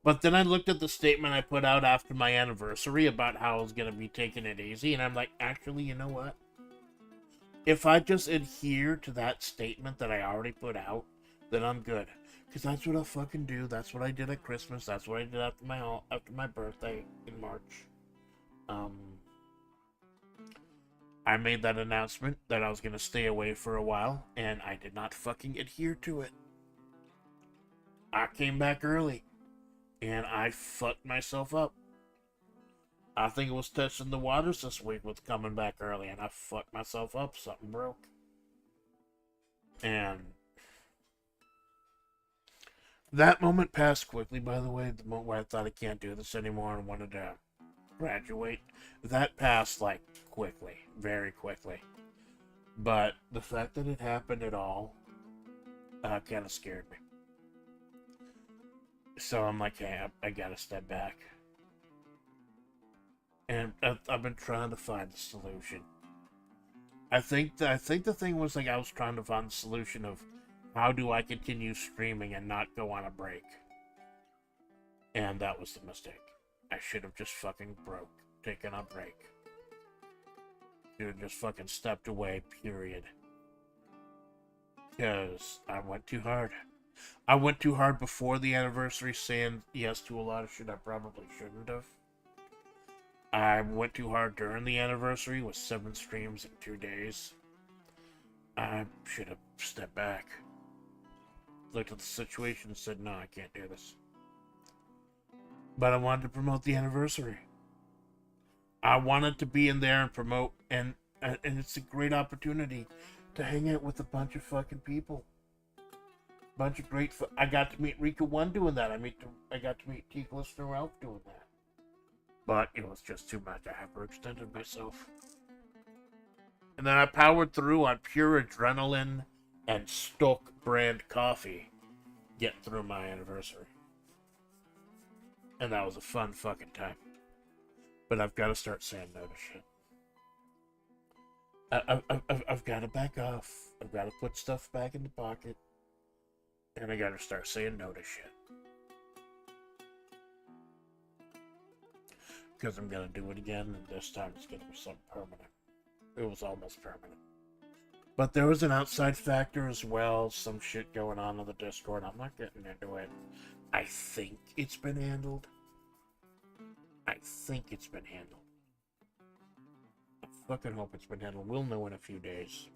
But then I looked at the statement I put out after my anniversary about how I was going to be taking it easy. And I'm like, actually, you know what? If I just adhere to that statement that I already put out, then I'm good. Because that's what I fucking do. That's what I did at Christmas. That's what I did after my birthday in March. I made that announcement that I was going to stay away for a while, and I did not fucking adhere to it. I came back early, and I fucked myself up. I think it was testing the waters this week with coming back early, and I fucked myself up. Something broke. And that moment passed quickly, by the way. The moment where I thought I can't do this anymore and wanted to graduate. That passed, like, quickly. Very quickly. But the fact that it happened at all kind of scared me. So I'm like, hey, I gotta step back. And I've been trying to find the solution. I think the thing was, like, I was trying to find the solution of how do I continue streaming and not go on a break. And that was the mistake. I should have just fucking taken a break. Should have just fucking stepped away, period. Because I went too hard. I went too hard before the anniversary, saying yes to a lot of shit I probably shouldn't have. I went too hard during the anniversary with 7 streams in 2 days. I should have stepped back. Looked at the situation and said, no, I can't do this. But I wanted to promote the anniversary. I wanted to be in there and promote, and it's a great opportunity to hang out with a bunch of fucking people. Bunch of great. I got to meet Rika 1 doing that. I got to meet T. Glistener Ralph doing that. But it was just too much. I hyperextended myself. And then I powered through on pure adrenaline and Stoke brand coffee, getting through my anniversary. And that was a fun fucking time. But I've got to start saying no to shit. I've got to back off. I've got to put stuff back in the pocket. And I got to start saying no to shit. Because I'm going to do it again, and this time it's going to be something permanent. It was almost permanent. But there was an outside factor as well. Some shit going on the Discord. I'm not getting into it. I think it's been handled. I fucking hope it's been handled. We'll know in a few days.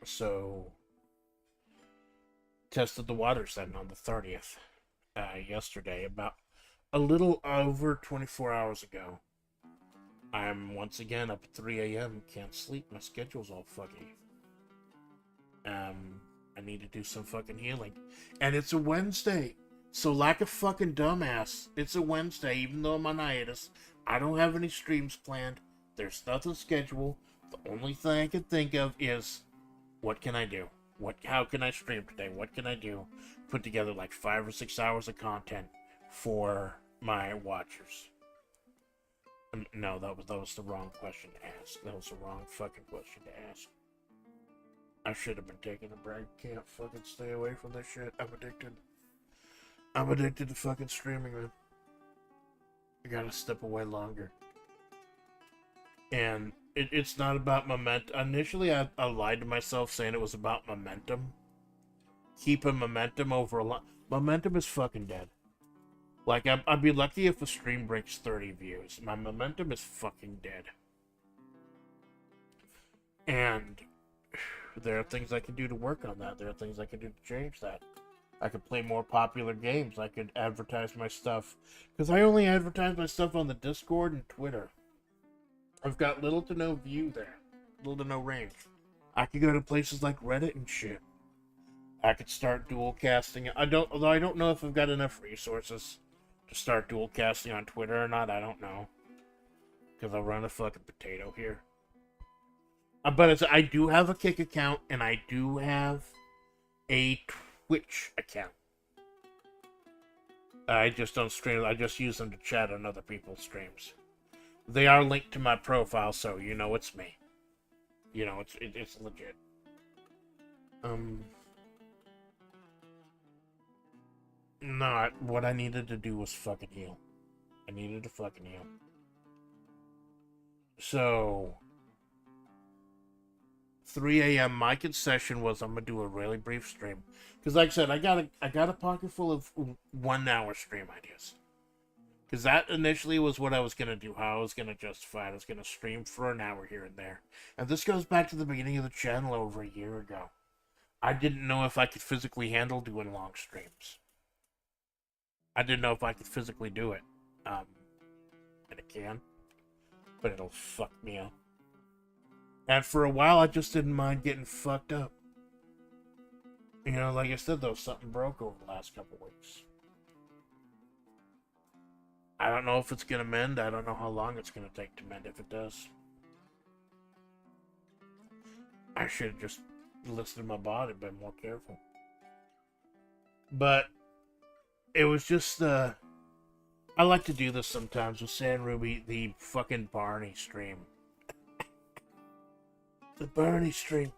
So, tested the waters then on the 30th, yesterday, about a little over 24 hours ago. I'm once again up at 3 a.m. Can't sleep. My schedule's all fuggy. I need to do some fucking healing. And it's a Wednesday. So like a fucking dumbass, it's a Wednesday, even though I'm on hiatus. I don't have any streams planned. There's nothing scheduled. The only thing I can think of is, what can I do? How can I stream today? What can I do? Put together like 5 or 6 hours of content for my watchers. No, that was the wrong question to ask. That was the wrong fucking question to ask. I should have been taking a break. Can't fucking stay away from this shit. I'm addicted. I'm addicted to fucking streaming, man. I gotta step away longer. And it's not about momentum. Initially, I lied to myself saying it was about momentum. Keeping momentum over a lot. Momentum is fucking dead. Like, I'd be lucky if a stream breaks 30 views. My momentum is fucking dead. And there are things I can do to work on that. There are things I can do to change that. I could play more popular games. I could advertise my stuff. Because I only advertise my stuff on the Discord and Twitter. I've got little to no view there. Little to no range. I could go to places like Reddit and shit. I could start dual casting. Although I don't know if I've got enough resources to start dual casting on Twitter or not. I don't know. because I run a fucking potato here. But I do have a Kick account, and I do have a Twitch account. I just don't stream. I just use them to chat on other people's streams. They are linked to my profile, so you know it's me. You know it's legit. No, what I needed to do was fucking heal. I needed to fucking heal. So 3 a.m. my concession was I'm gonna do a really brief stream. Because like I said, I got a pocket full of 1 hour stream ideas. Because that initially was what I was gonna do, how I was gonna justify it. I was gonna stream for an hour here and there. And this goes back to the beginning of the channel over a year ago. I didn't know if I could physically handle doing long streams. I didn't know if I could physically do it. And it can. But it'll fuck me up. And for a while, I just didn't mind getting fucked up. You know, like I said, though, something broke over the last couple weeks. I don't know if it's going to mend. I don't know how long it's going to take to mend if it does. I should have just listened to my body, been more careful. But it was just, I like to do this sometimes with San Ruby, the fucking Barney stream. The Barney stream.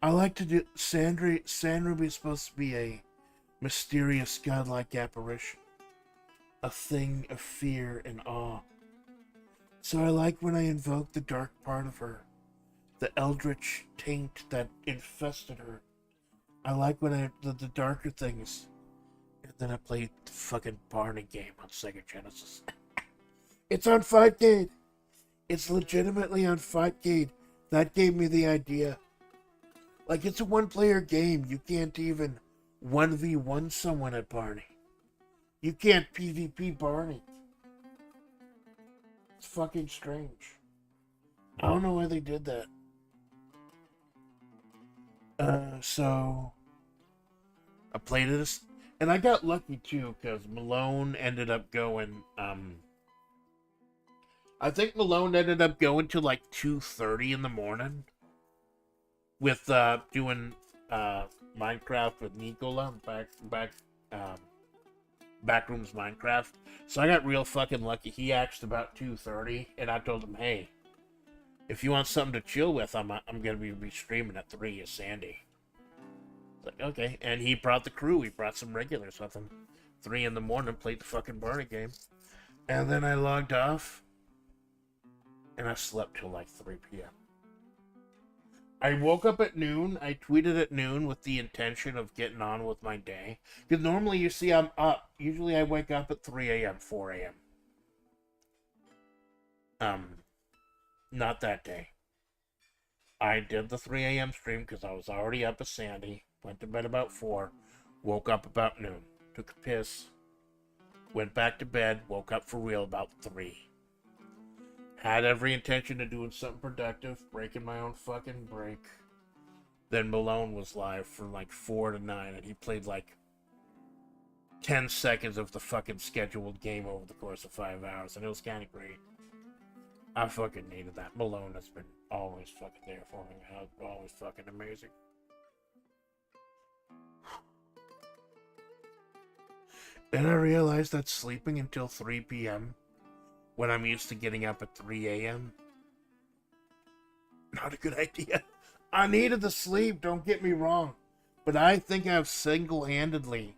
I like to do... San Ruby is supposed to be a mysterious, godlike apparition. A thing of fear and awe. So I like when I invoke the dark part of her. The eldritch taint that infested her. I like when the darker things. And then I play the fucking Barney game on Sega Genesis. It's on Fightcade. It's legitimately on Fightcade. That gave me the idea. Like, it's a one-player game. You can't even 1v1 someone at Barney. You can't PvP Barney. It's fucking strange. I don't know why they did that. So I played it, and I got lucky too, because Malone ended up going, I think Malone ended up going to like 2:30 in the morning with doing Minecraft with Nicola, Backrooms Minecraft. So I got real fucking lucky. He asked about 2:30, and I told him, hey, if you want something to chill with, I'm gonna be streaming at 3 at Sandy. Like, okay. And he brought the crew. He brought some regulars with him. 3 in the morning, played the fucking Barney game. And then I logged off. And I slept till like 3 p.m. I woke up at noon. I tweeted at noon with the intention of getting on with my day. Because normally you see I'm up. Usually I wake up at 3 a.m., 4 a.m. Not that day. I did the 3 a.m. stream because I was already up at Sandy. Went to bed about 4. Woke up about noon. Took a piss. Went back to bed. Woke up for real about 3. Had every intention of doing something productive. Breaking my own fucking break. Then Malone was live from like 4 to 9. And he played like 10 seconds of the fucking scheduled game over the course of 5 hours. And it was kind of great. I fucking needed that. Malone has been always fucking there for me. Always fucking amazing. Then I realized that sleeping until 3 p.m. when I'm used to getting up at 3 a.m. not a good idea. I needed the sleep, don't get me wrong. But I think I've single-handedly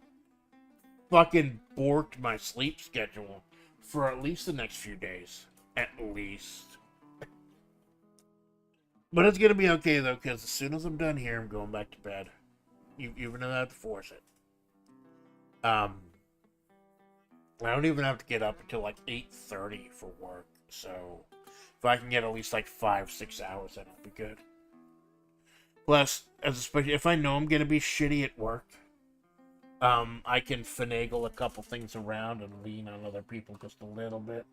fucking borked my sleep schedule for at least the next few days. At least. But it's gonna be okay though, because as soon as I'm done here, I'm going back to bed. You even don't have to force it. I don't even have to get up until like 8:30 for work. So if I can get at least like 5-6 hours, then I'll be good. Plus, especially if I know I'm gonna be shitty at work, I can finagle a couple things around and lean on other people just a little bit.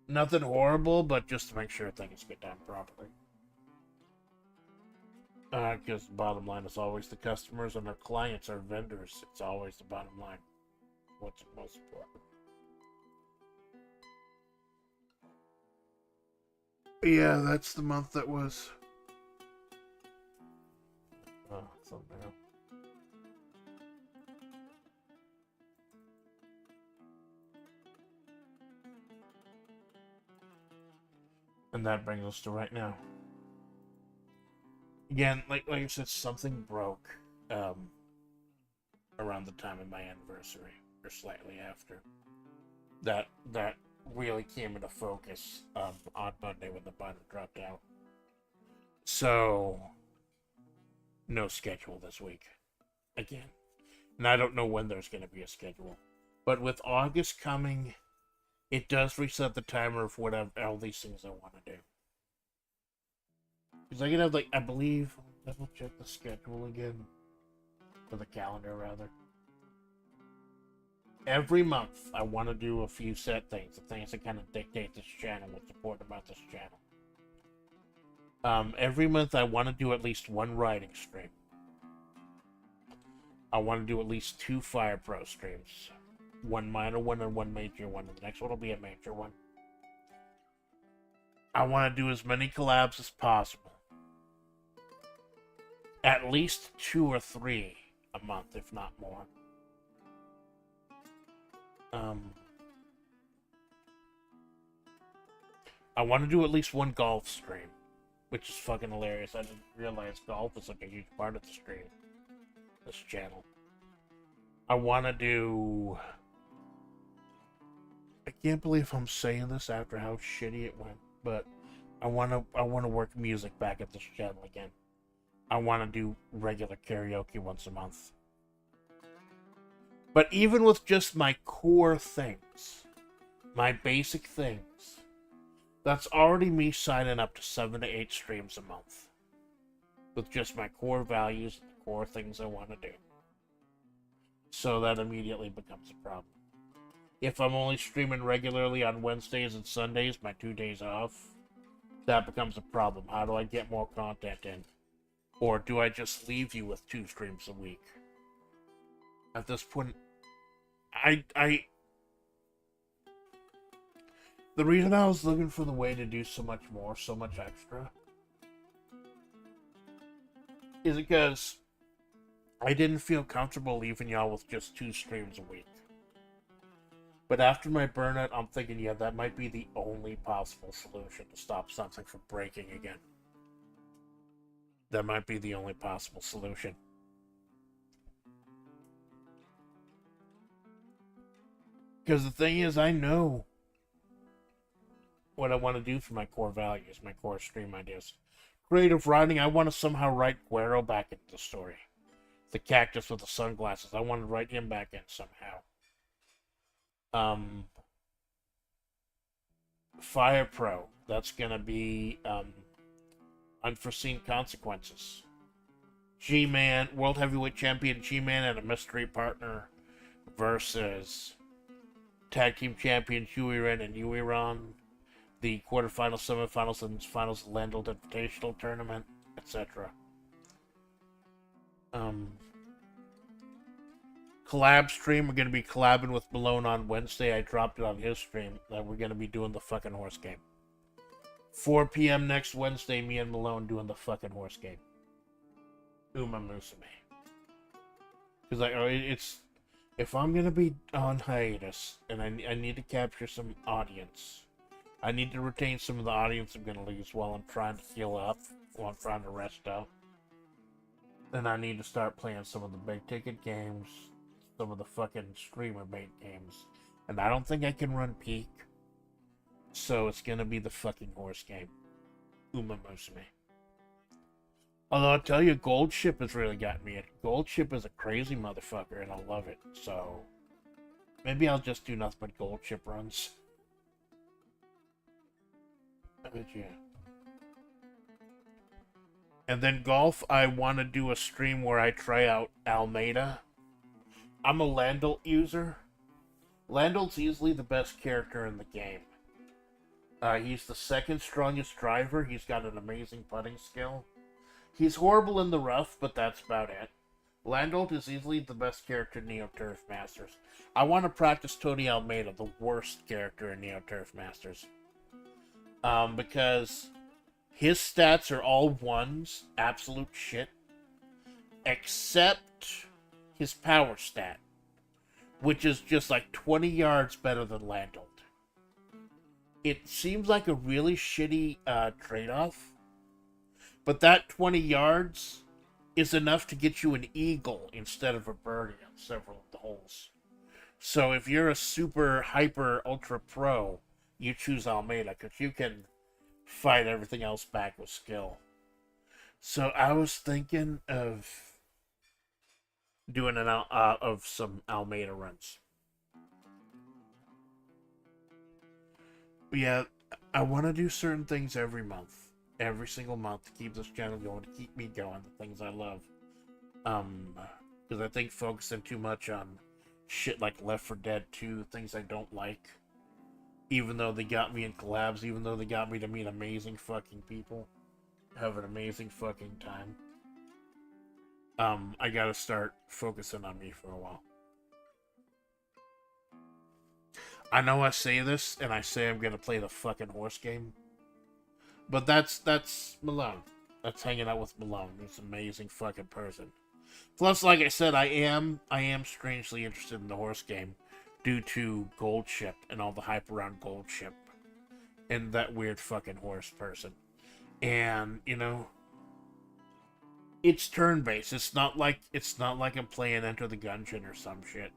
Nothing horrible, but just to make sure things get done properly. Because the bottom line is always the customers and our clients, our vendors. It's always the bottom line. What's most important. Yeah, that's the month that was. Oh, something else. And that brings us to right now. Again, like I said, something broke around the time of my anniversary, or slightly after. That really came into focus on Monday when the button dropped out. So, no schedule this week. Again. And I don't know when there's going to be a schedule. But with August coming, it does reset the timer of whatever all these things I want to do. Because I can have, like, I believe, double check the schedule again. For the calendar, rather. Every month, I want to do a few set things. The things that kind of dictate this channel, what's important about this channel. Every month, I want to do at least one writing stream. I want to do at least 2 Fire Pro streams. One minor one and one major one. And the next one will be a major one. I want to do as many collabs as possible. At least 2 or 3 a month, if not more. I want to do at least one golf stream, which is fucking hilarious. I didn't realize golf is like a huge part of the stream, this channel. I want to do... I can't believe I'm saying this after how shitty it went, but I want to work music back at this channel again. I want to do regular karaoke once a month. But even with just my core things, my basic things, that's already me signing up to 7 to 8 streams a month. With just my core values and the core things I want to do. So that immediately becomes a problem. If I'm only streaming regularly on Wednesdays and Sundays, my 2 days off, that becomes a problem. How do I get more content in? Or do I just leave you with 2 streams a week? At this point, the reason I was looking for the way to do so much more, so much extra, is because I didn't feel comfortable leaving y'all with just 2 streams a week. But after my burnout, I'm thinking, yeah, that might be the only possible solution to stop something from breaking again. That might be the only possible solution. Because the thing is, I know what I want to do for my core values, my core stream ideas. Creative writing, I want to somehow write Guero back into the story. The cactus with the sunglasses, I want to write him back in somehow. Fire Pro, that's going to be Unforeseen Consequences. G-Man, World Heavyweight Champion G-Man and a mystery partner versus Tag Team Champion Huiren and Yuiron, the quarterfinals, semifinals, and finals of Landeld Invitational Tournament, etc. Collab stream, we're going to be collabing with Malone on Wednesday. I dropped it on his stream that we're going to be doing the fucking horse game. 4 p.m. next Wednesday, me and Malone doing the fucking horse game. Uma Musume. Because it's... If I'm going to be on hiatus, and I need to capture some audience, I need to retain some of the audience I'm going to lose while I'm trying to heal up, while I'm trying to rest out. Then I need to start playing some of the big ticket games, some of the fucking streamer bait games. And I don't think I can run peak. So it's going to be the fucking horse game. Uma Musume. Although I'll tell you, Gold Ship has really gotten me. Gold Ship is a crazy motherfucker, and I love it. So maybe I'll just do nothing but Gold Ship runs. But yeah. And then golf, I want to do a stream where I try out Almeida. I'm a Landelt user. Landelt's easily the best character in the game. He's the second strongest driver. He's got an amazing putting skill. He's horrible in the rough, but that's about it. Landelt is easily the best character in Neo Turf Masters. I want to practice Tony Almeida, the worst character in Neo Turf Masters. Because His stats are all ones, absolute shit, except his power stat, which is just like 20 yards better than Landolt. It seems like a really shitty trade-off, but that 20 yards is enough to get you an eagle instead of a birdie on several of the holes. So if you're a super hyper ultra pro, you choose Almeida because you can fight everything else back with skill. So I was thinking of doing some Almeida runs. Yeah, I want to do certain things every month, every single month, to keep this channel going, to keep me going, the things I love. Because I think focusing too much on shit like Left 4 Dead 2, things I don't like, even though they got me in collabs, even though they got me to meet amazing fucking people, have an amazing fucking time. I gotta start focusing on me for a while. I know I say this, and I say I'm gonna play the fucking horse game, but that's Malone. That's hanging out with Malone. He's an amazing fucking person. Plus, like I said, I am strangely interested in the horse game due to Gold Ship and all the hype around Gold Ship and that weird fucking horse person. And, you know, it's turn-based. It's not like I'm playing Enter the Gungeon or some shit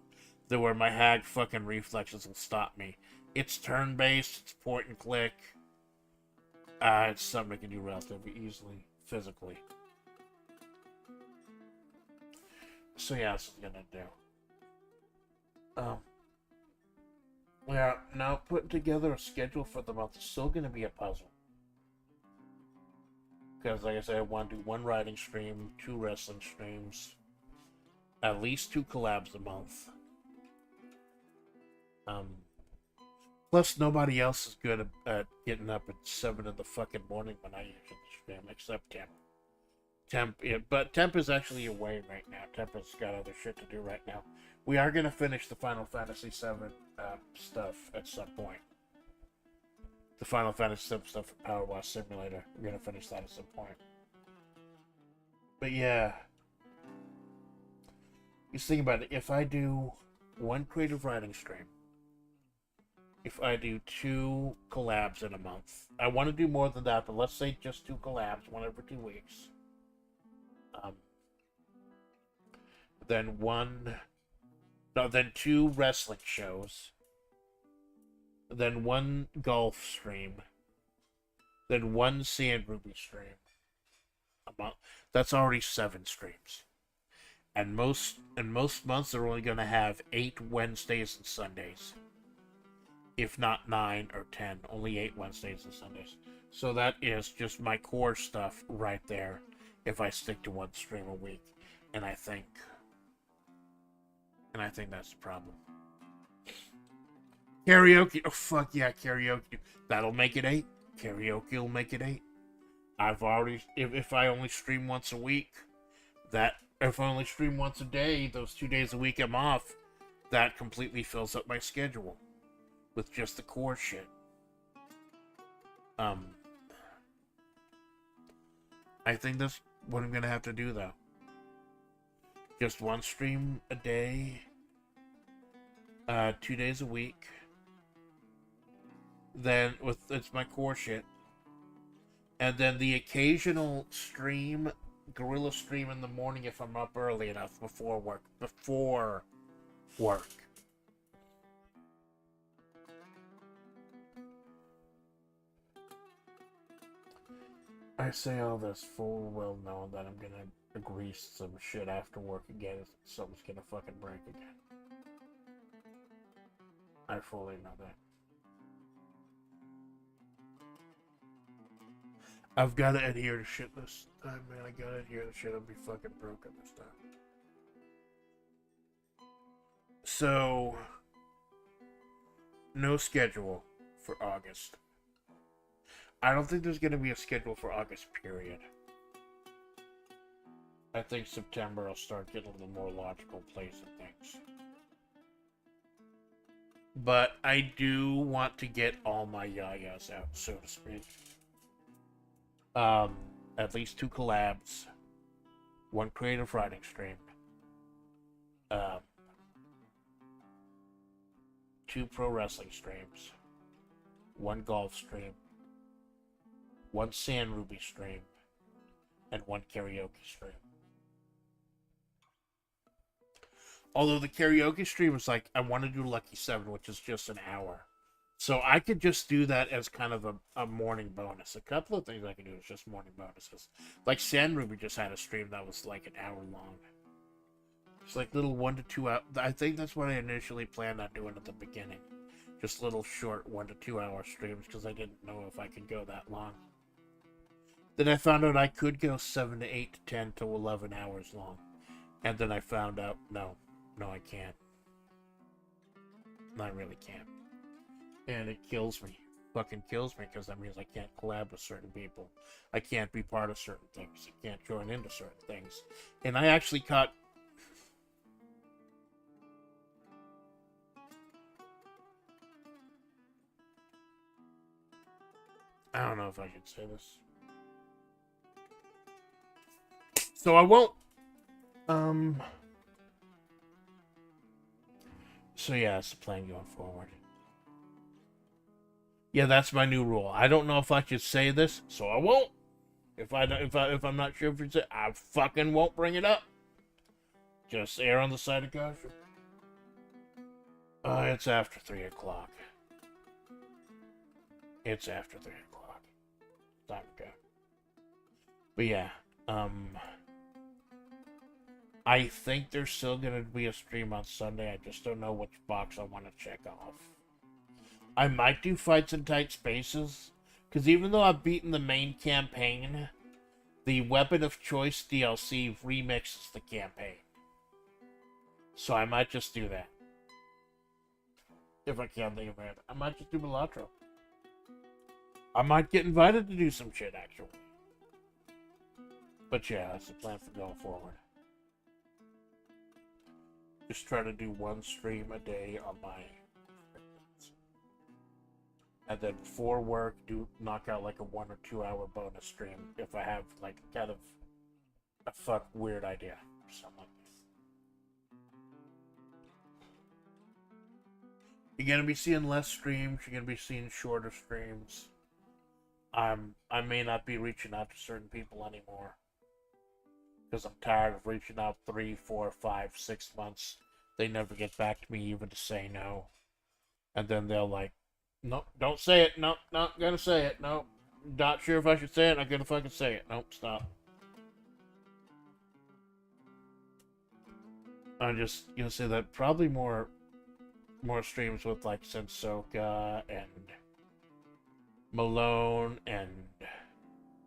where my hag fucking reflexes will stop me. It's turn-based, it's point and click. It's something I can do relatively easily, physically. So yeah, that's what I'm gonna do. Yeah, now putting together a schedule for the month is still gonna be a puzzle. Because like I said, I want to do 1 riding stream, 2 wrestling streams, at least 2 collabs a month. Plus, nobody else is good at getting up at 7 in the fucking morning when I usually stream, except Temp. But Temp is actually away right now. Temp has got other shit to do right now. We are going to finish the Final Fantasy VII stuff at some point. The Final Fantasy VII stuff for Power Wash Simulator. We're going to finish that at some point. But yeah. Just think about it. If I do 1 creative writing stream, if I do 2 collabs in a month, I want to do more than that, but let's say just 2 collabs, 1 every 2 weeks. Then 2 wrestling shows, then 1 golf stream, then 1 Sand Ruby stream a month. That's already 7 streams. And most months are only going to have 8 Wednesdays and Sundays. If not 9 or 10, only 8 Wednesdays and Sundays. So that is just my core stuff right there if I stick to 1 stream a week. And I think that's the problem. Karaoke, oh fuck yeah, karaoke. That'll make it 8. Karaoke will make it 8. I've already, if I only stream once a week, if I only stream once a day, those 2 days a week I'm off, that completely fills up my schedule with just the core shit. I think that's what I'm gonna have to do though. Just 1 stream a day, 2 days a week. Then it's my core shit. And then the occasional stream, guerrilla stream in the morning if I'm up early enough before work. I say all this full well knowing that I'm gonna grease some shit after work again. Something's gonna fucking break again. I fully know that. I've got to adhere to shit this time, man. I gotta adhere to shit. I'll be fucking broken this time. So, no schedule for August. I don't think there's gonna be a schedule for August, period. I think September will start getting a little more logical place in things. But I do want to get all my yayas out, so to speak. At least 2 collabs, 1 creative writing stream, um, 2 pro wrestling streams, 1 golf stream, 1 Sand Ruby stream, and 1 karaoke stream. Although the karaoke stream is like, I want to do Lucky 7, which is just an hour. So I could just do that as kind of a morning bonus. A couple of things I can do is just morning bonuses. Like Sand Ruby just had a stream that was like an hour long. It's like little 1 to 2 hour. I think that's what I initially planned on doing at the beginning. Just little short 1 to 2 hour streams because I didn't know if I could go that long. Then I found out I could go 7 to 8 to 10 to 11 hours long. And then I found out, no, I can't. I really can't. And it kills me. Fucking kills me because that means I can't collab with certain people. I can't be part of certain things. I can't join into certain things. And I actually caught... I don't know if I should say this. So I won't. So yeah, that's the plan going forward. Yeah, that's my new rule. I don't know if I should say this, so I won't. If I'm not sure if it's it, I fucking won't bring it up. Just err on the side of caution. It's after 3 o'clock. It's after 3 o'clock. Time to go. But yeah, I think there's still gonna be a stream on Sunday. I just don't know which box I want to check off. I might do Fights in Tight Spaces, because even though I've beaten the main campaign, the Weapon of Choice DLC remixes the campaign. So I might just do that. If I can't think of it. I might just do Mulatto. I might get invited to do some shit, actually. But yeah, that's the plan for going forward. Just try to do 1 stream a day on my... And then before work, knock out like a 1 or 2 hour bonus stream if I have like kind of a weird idea or something like that. You're gonna be seeing less streams. You're gonna be seeing shorter streams. I may not be reaching out to certain people anymore because I'm tired of reaching out 3, 4, 5, 6 months. They never get back to me even to say no, and then they'll like, nope, don't say it. Nope, not gonna say it. Nope, not sure if I should say it. I'm gonna fucking say it. Nope, stop. I'm just gonna say that probably more streams with like Sensoka and Malone and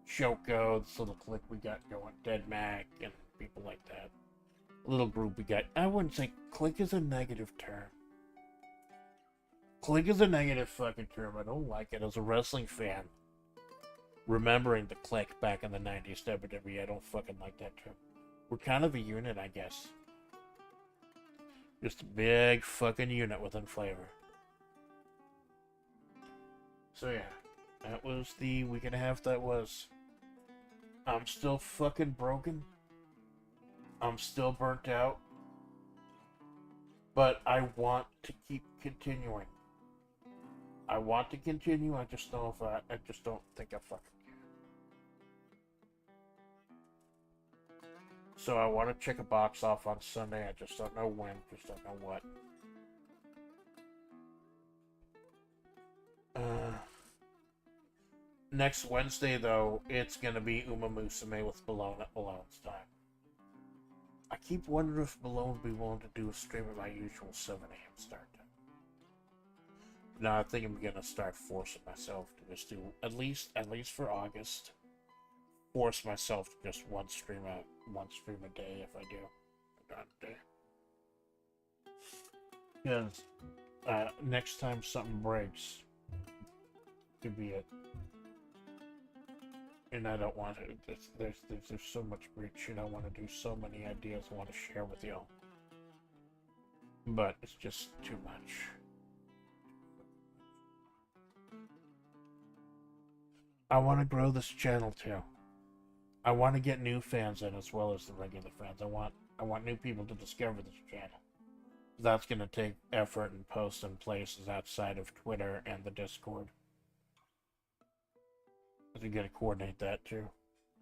Shoko, this little clique we got going, Dead Mac and people like that. Little group we got. I wouldn't say clique is a negative term. Clique is a negative fucking term. I don't like it as a wrestling fan. Remembering the clique back in the 90s WWE, I don't fucking like that term. We're kind of a unit, I guess. Just a big fucking unit within flavor. So yeah, that was the week and a half that was. I'm still fucking broken. I'm still burnt out. But I want to keep continuing. I want to continue, I just don't think I fucking can. So I want to check a box off on Sunday, I just don't know when, just don't know what. Next Wednesday, though, it's going to be Uma Musume with Malone at Malone's time. I keep wondering if Malone would be willing to do a stream at my usual 7 a.m. start time. No, I think I'm going to start forcing myself to just do, at least for August, force myself to just one stream a day if I do. Not a day. Because next time something breaks, could be it. And I don't want to. There's so much great shit I want to do. So many ideas I want to share with y'all. But it's just too much. I want to grow this channel too. I want to get new fans in as well as the regular fans. I want new people to discover this channel. That's going to take effort and posts in places outside of Twitter and the Discord. You got to coordinate that too,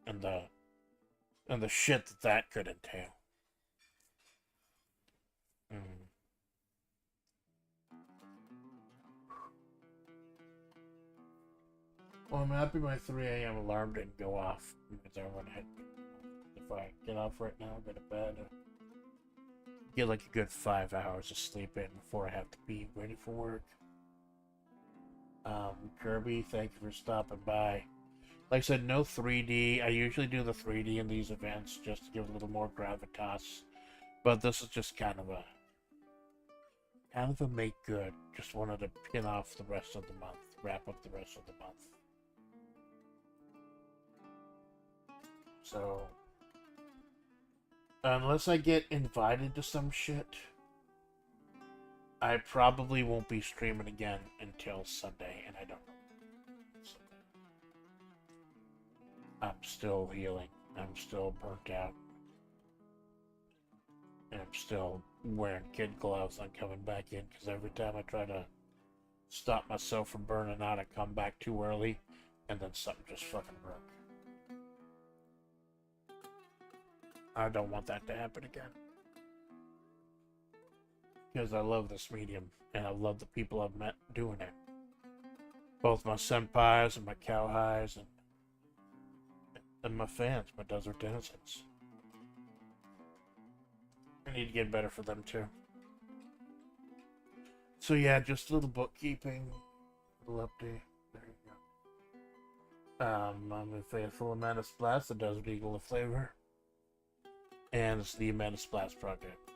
and the shit that could entail. Well, I'm happy my 3 a.m. alarm didn't go off because I went ahead. If I get off right now, go to bed, get like a good 5 hours of sleep in before I have to be ready for work. Kirby, thank you for stopping by. Like I said, no 3D. I usually do the 3D in these events just to give it a little more gravitas. But this is just kind of a make good. Just wanted to pin off the rest of the month. Wrap up the rest of the month. So, unless I get invited to some shit, I probably won't be streaming again until Sunday, and I don't know. I'm still healing. I'm still burnt out. And I'm still wearing kid gloves on coming back in, because every time I try to stop myself from burning out, I come back too early, and then something just fucking broke. I don't want that to happen again. Because I love this medium, and I love the people I've met doing it. Both my senpais and my cowhighs, and my fans, my desert denizens. I need to get better for them too. So yeah, just a little bookkeeping, a little update. There you go. I'm a faithful Amanda Splatts, the Desert Eagle of Flavor. And it's the Amanda Splatts Project.